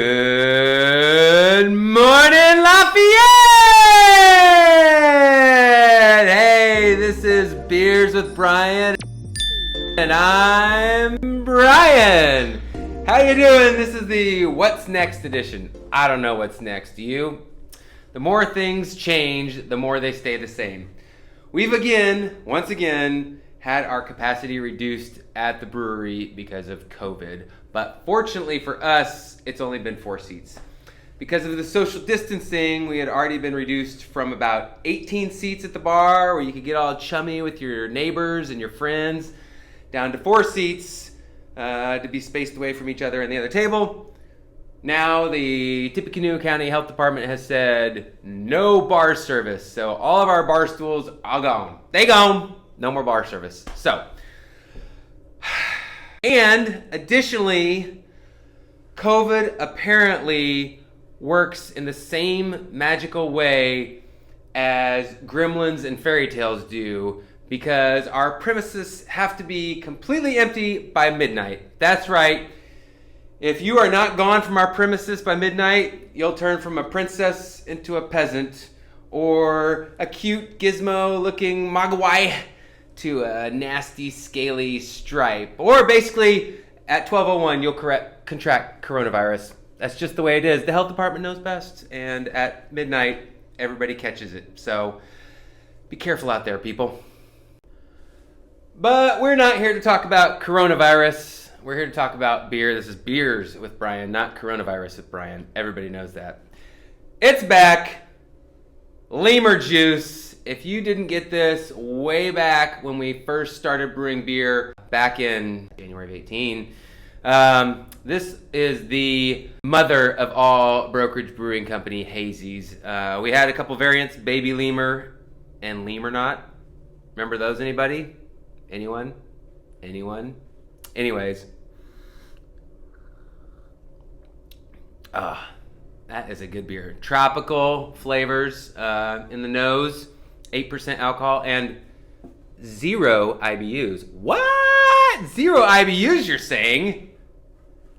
Good morning, Lafayette! Hey, this is Beers with Brian, and I'm Brian. How you doing? This is the What's Next edition. I don't know what's next. Do you? The more things change, the more they stay the same. We've once again, had our capacity reduced at the brewery because of COVID. But fortunately for us, it's only been 4 seats. Because of the social distancing, we had already been reduced from about 18 seats at the bar, where you could get all chummy with your neighbors and your friends, down to 4 seats to be spaced away from each other and the other table. Now the Tippecanoe County Health Department has said no bar service. So all of our bar stools are gone. They gone. No more bar service. So, and additionally, COVID apparently works in the same magical way as gremlins and fairy tales do, because our premises have to be completely empty by midnight. That's right. If you are not gone from our premises by midnight, you'll turn from a princess into a peasant, or a cute gizmo-looking mogwai to a nasty, scaly stripe. Or basically, at 12:01, you'll contract coronavirus. That's just the way it is. The health department knows best, and at midnight, everybody catches it. So, be careful out there, people. But we're not here to talk about coronavirus. We're here to talk about beer. This is Beers with Brian, not coronavirus with Brian. Everybody knows that. It's back. Lemur Juice. If you didn't get this way back when we first started brewing beer back in January of 18, this is the mother of all brokerage brewing company hazies. We had a couple variants, Baby Lemur and Lemur Not. Remember those, anybody? Anyone? Anyways. That is a good beer. Tropical flavors in the nose, 8% alcohol, and 0 IBUs. What? 0 IBUs, you're saying?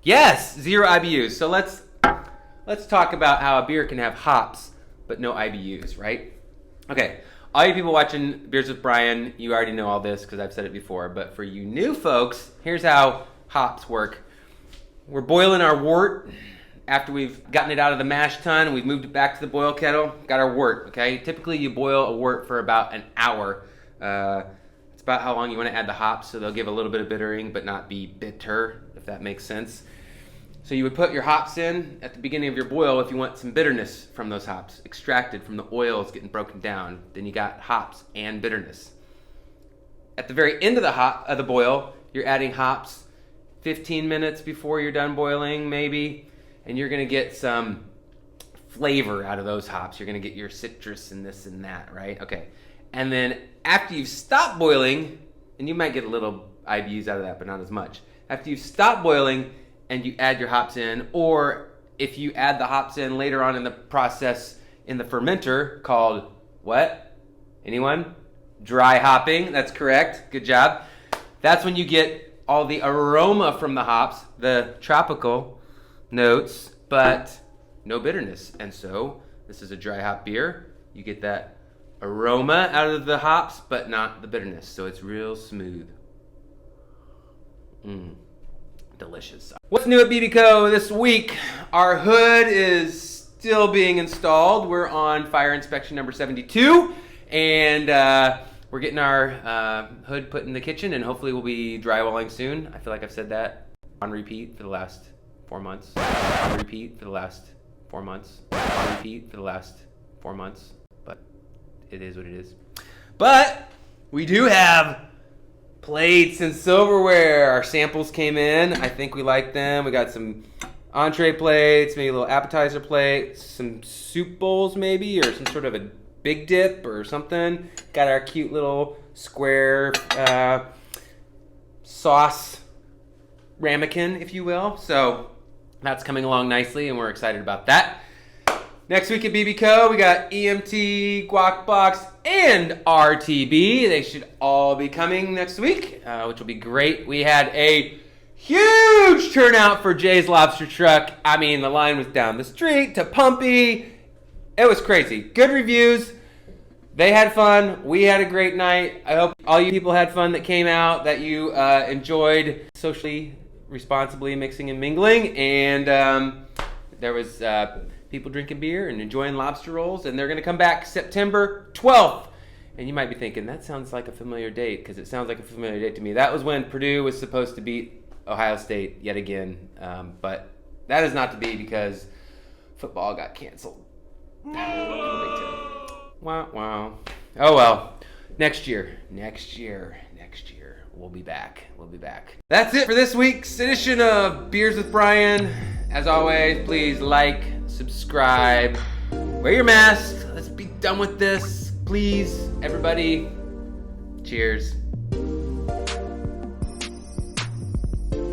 Yes, 0 IBUs. So let's talk about how a beer can have hops but no IBUs, right? Okay, all you people watching Beers with Brian, you already know all this because I've said it before, but for you new folks, here's how hops work. We're boiling our wort. After we've gotten it out of the mash tun and we've moved it back to the boil kettle, got our wort, okay? Typically you boil a wort for about an hour. It's about how long you want to add the hops, so they'll give a little bit of bittering but not be bitter, if that makes sense. So you would put your hops in at the beginning of your boil if you want some bitterness from those hops, extracted from the oils getting broken down. Then you got hops and bitterness. At the very end of the boil, you're adding hops 15 minutes before you're done boiling, maybe. And you're going to get some flavor out of those hops. You're going to get your citrus and this and that, right? Okay. And then after you've stopped boiling, and you might get a little IBUs out of that, but not as much. After you've stopped boiling and you add your hops in, or if you add the hops in later on in the process in the fermenter called what? Anyone? Dry hopping. That's correct. Good job. That's when you get all the aroma from the hops, the tropical notes, but no bitterness. And so this is a dry hop beer. You get that aroma out of the hops, but not the bitterness. So it's real smooth. Delicious. What's new at BBCO this week? Our hood is still being installed. We're on fire inspection number 72, and we're getting our hood put in the kitchen, and hopefully we'll be drywalling soon. I feel like I've said that on repeat for the last 4 months. On repeat for the last 4 months. On repeat for the last 4 months. But it is what it is. But we do have plates and silverware. Our samples came in. I think we like them. We got some entree plates, maybe a little appetizer plate, some soup bowls maybe, or some sort of a big dip or something. Got our cute little square sauce ramekin, if you will. So that's coming along nicely, and we're excited about that. Next week at BBCO, we got EMT, Guac Box, and RTB. They should all be coming next week, which will be great. We had a Huge turnout for Jay's Lobster Truck. I mean, the line was down the street to Pumpy. It was crazy. Good reviews. They had fun. We had a great night. I hope all you people had fun that came out, that you enjoyed socially, responsibly mixing and mingling. And there was people drinking beer and enjoying lobster rolls. And they're going to come back September 12th. And you might be thinking, that sounds like a familiar date, because it sounds like a familiar date to me. That was when Purdue was supposed to beat Ohio State yet again. But that is not to be because football got canceled. Wow. Oh well. Next year. We'll be back. That's it for this week's edition of Beers with Brian. As always, please like, subscribe, wear your mask. Let's be done with this. Please, everybody. Cheers.